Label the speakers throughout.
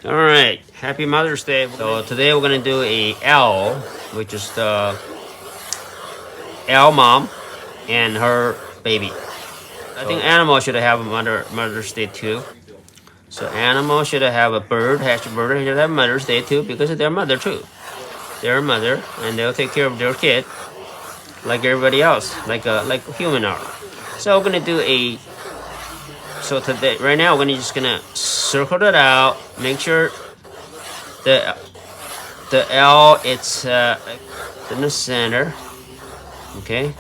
Speaker 1: All right, happy Mother's Day. So today we're gonna do a L, which is the L mom and her baby. I think animal should have a Mother's Day too. So animal should have a bird, has a bird should have Mother's Day too because of their mother too. Their mother, and they'll take care of their kid like everybody else, like human are. So we're gonna do a. So today, right now, we're just gonna circle it out. Make sure the L it's in the center. Okay.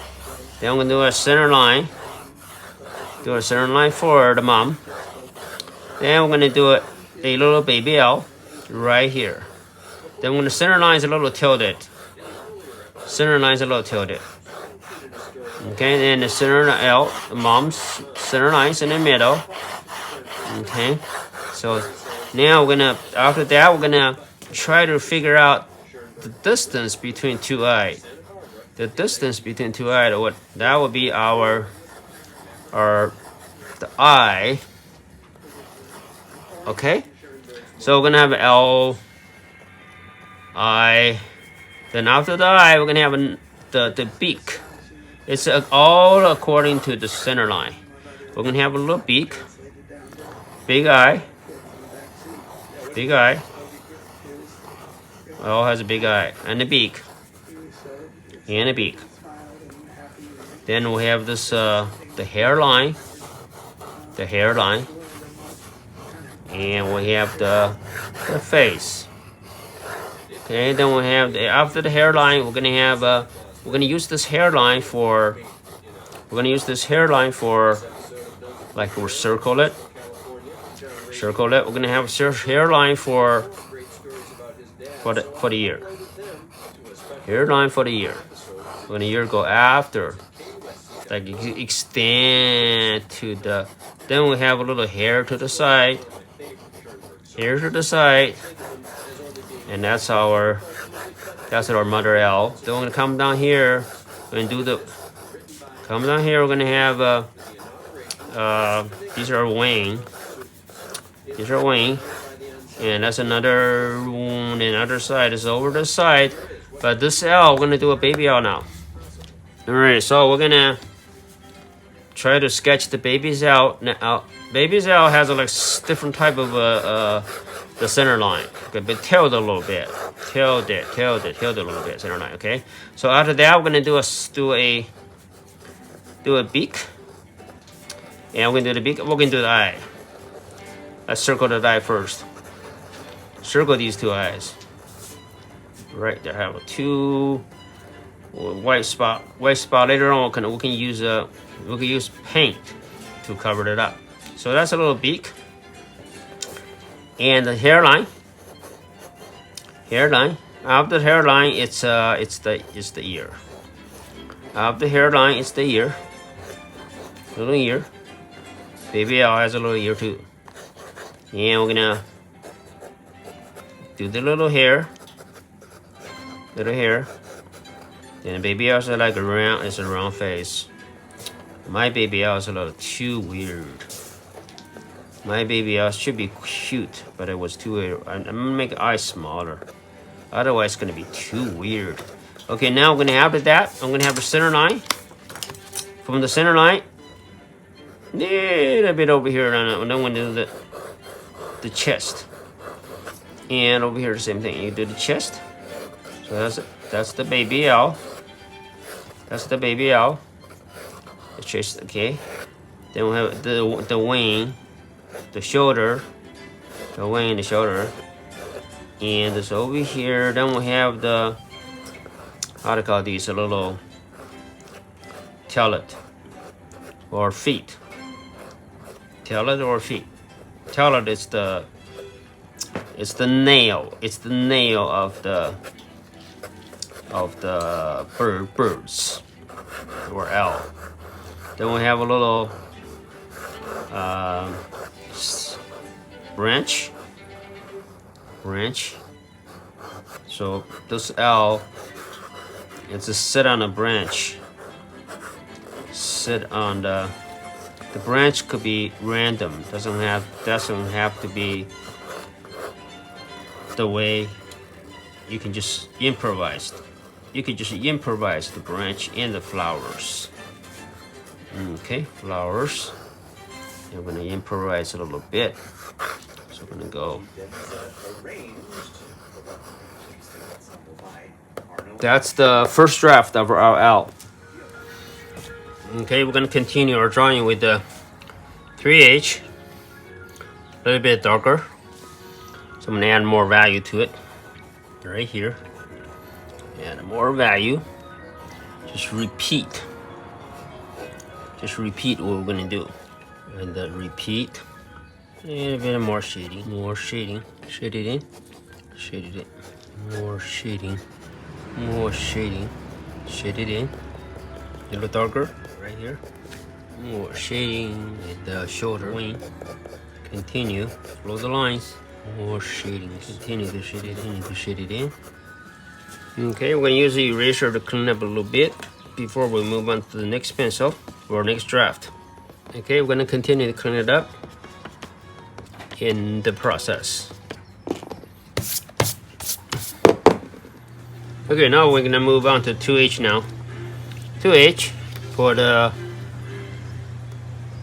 Speaker 1: Then I'm gonna do a center line. Do a center line for the mom. Then we're gonna do a little baby L right here. Then when the center line is a little tilted. Center line is a little tilted. Okay, then the center L, the mom's center line is in the middle. Okay, so now after that, we're gonna try to figure out the distance between two eyes. The distance between two eyes, that would be the eye. Okay, so we're gonna have L, I. Then after the eye, we're gonna have the beak. It's all according to the center line. We're gonna have a little beak, big eye. It all has a big eye and a beak, and a beak. Then we have this the hairline, and we have the face. Okay, then we have after the hairline, we're gonna use this hairline for like we'll circle it. We're gonna have a hairline for the ear. Hairline for the ear. When the ear go after, like you extend to the. Then we have a little hair to the side. Hair to the side, and that's our mother L. Then we're gonna come down here and come down here. We're gonna have these are wing. And that's another one. And other side is over the side. But this L, we're gonna do a baby L now. All right, so we're gonna try to sketch the baby's L. Now, baby's L has a different type of the center line. Okay, but tilted a little bit. Tilted a little bit, center line. Okay. So after that, we're gonna do a beak. And we're gonna do the beak. We're gonna do the eye. Let's circle the eye first. Circle these two eyes. Right there, have two white spot. Later on, we can use paint to cover it up. So that's a little beak. And the hairline. After the hairline, it's the ear. After the hairline, it's the ear. Little ear. Baby L has a little ear too. And we're gonna do the little hair. Then the baby L is like it's a round face. My baby L is a little too weird. My baby L should be cute, but it was too weird. I'm gonna make the eyes smaller. Otherwise, it's gonna be too weird. Okay, now I'm gonna have I'm gonna have the center line. From the center line, a little bit over here, and then we're gonna do the chest. And over here, the same thing. You do the chest. So that's the baby L. The chest, okay. Then we have the wing, the shoulder, and this over here. Then we have the how to call these a little talent or feet. Talent or feet. Talent is the nail. It's the nail of the birds or L. Then we have a little branch. So this L, it's a sit on a branch. Sit on the branch could be random. Doesn't have to be the way you can just improvise. You can just improvise the branch and the flowers. Okay, flowers. I'm gonna improvise a little bit. So we're gonna go. That's the first draft of our L. Okay, we're gonna continue our drawing with the 3H. A little bit darker. So I'm gonna add more value to it. Right here. Add more value. Just repeat. Just repeat what we're gonna do. And then repeat. And a bit more shading. More shading. Shade it in. Shade it in. More shading. More shading. Shade it in. A little darker. Right here. More shading with the shoulder wing. Continue. Follow the lines. More shading. Continue to shade it in. To shade it in. Okay, we're gonna use the eraser to clean up a little bit before we move on to the next pencil or next draft. Okay, we're gonna continue to clean it up in the process. Okay, now we're gonna move on to 2H now. 2H for the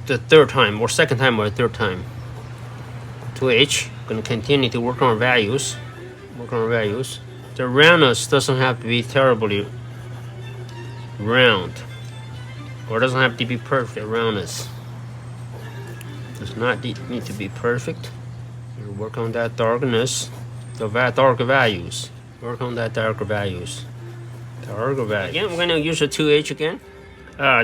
Speaker 1: third time or second time or third time. 2H, gonna continue to work on values. Work on values. The roundness doesn't have to be terribly round, or doesn't have to be perfect. Roundness does not need to be perfect. You work on that darkness, the darker values. Work on that darker values. Darker values. Again, we're gonna use a 2H again,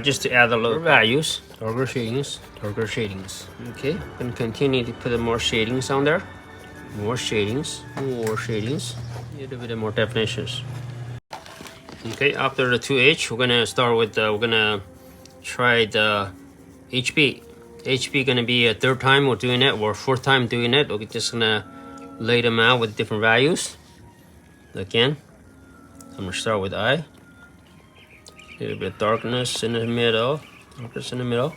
Speaker 1: just to add a little values, darker shadings, darker shadings. Okay, gonna continue to put more shadings on there. More shadings, more shadings. A little bit more definitions. Okay, after the 2H, we're gonna start with we're gonna try the HB. HB gonna be a third time we're doing it or fourth time doing it. We're just gonna lay them out with different values. Again, I'm gonna start with I. A little bit of darkness in the middle, darkness in the middle,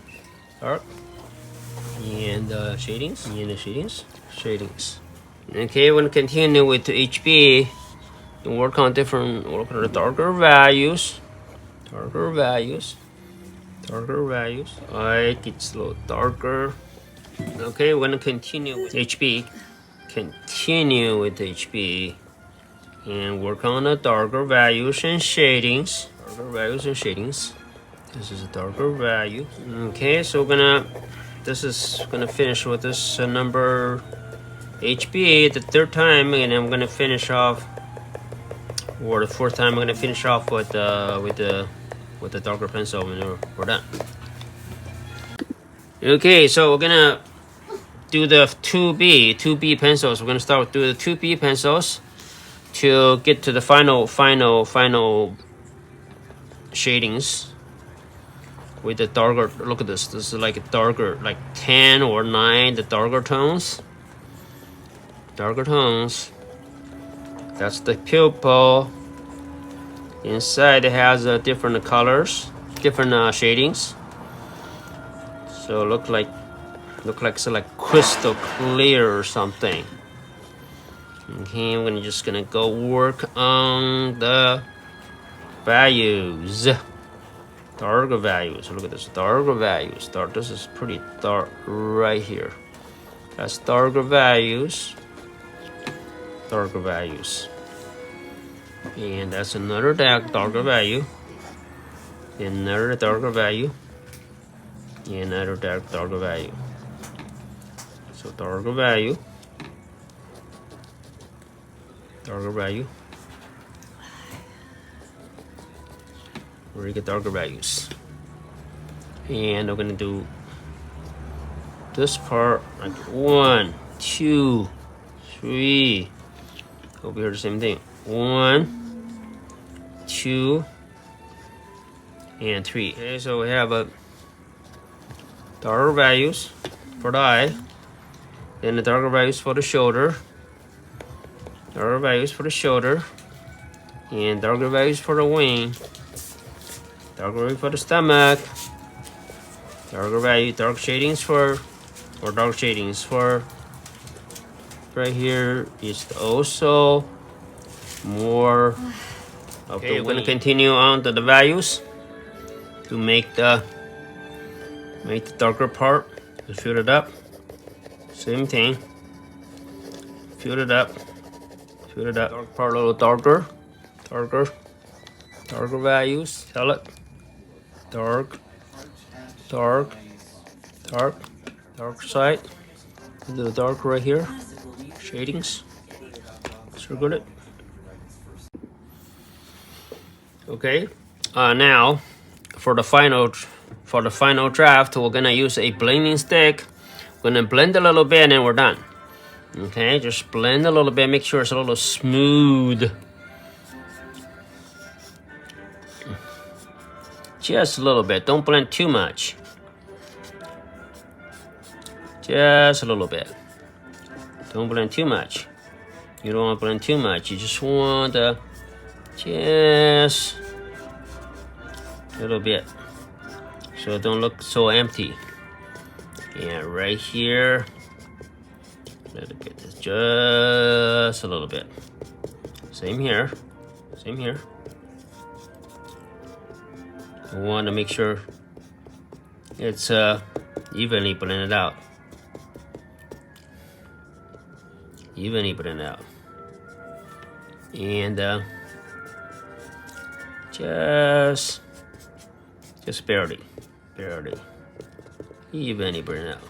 Speaker 1: dark, and shadings, and the shadings, shadings. Okay, we're gonna continue with the HB and work on the darker values, darker values, darker values. Alright, it's a little darker. Okay, we're gonna continue with HB, continue with HB, and work on the darker values and shadings, darker values and shadings. This is a darker value. Okay, so this is gonna finish with this number HB the third time, and I'm gonna finish off, or the fourth time I'm gonna finish off with the darker pencil when we're done. Okay, so we're gonna do the 2B pencils. We're gonna start with the 2B pencils to get to the final shadings with the darker. Look at this. This is like a darker, like 10 or 9, the darker tones. Darker tones. That's the pupil. Inside it has different colors, different shadings. So look like it's like crystal clear or something. Okay, I'm just gonna go work on the values. Darker values. Look at this. Darker values. This is pretty dark right here. That's darker values. Darker values. And that's another darker value. Another darker value. And another darker value. So darker value. Darker value. Where you get darker values. And I'm gonna do this part like 1, 2, 3. Over here the same thing. 1, 2, and 3. Okay, so we have a darker values for the eye, then the darker values for the shoulder, darker values for the shoulder, and darker values for the wing, darker value for the stomach, darker value, dark shadings for right here is also more. Okay, we're gonna continue on to the values to make the darker part. Just fill it up. Same thing. Fill it up. Fill it up. Dark part a little darker. Darker values. Tell it. Dark. Dark. Dark. Dark side. A little dark right here. Shadings. Circle it. Okay. Now for the final draft, we're gonna use a blending stick. We're gonna blend a little bit and then we're done. Okay, just blend a little bit, make sure it's a little smooth. Just a little bit, don't blend too much. Just a little bit. Don't blend too much. You don't want to blend too much. You just want just a little bit. So it don't look so empty. And right here, let it get this just a little bit. Same here. Same here. I want to make sure it's evenly blended out. Evenly blended out. And just barely. Evenly blended out.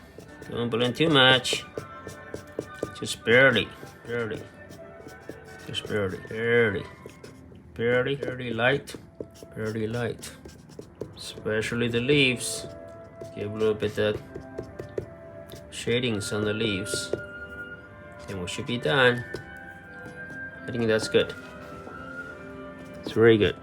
Speaker 1: Don't blend too much. Just barely. Just barely light. Especially the leaves. Give a little bit of shadings on the leaves. And we should be done. I think that's good. It's very good.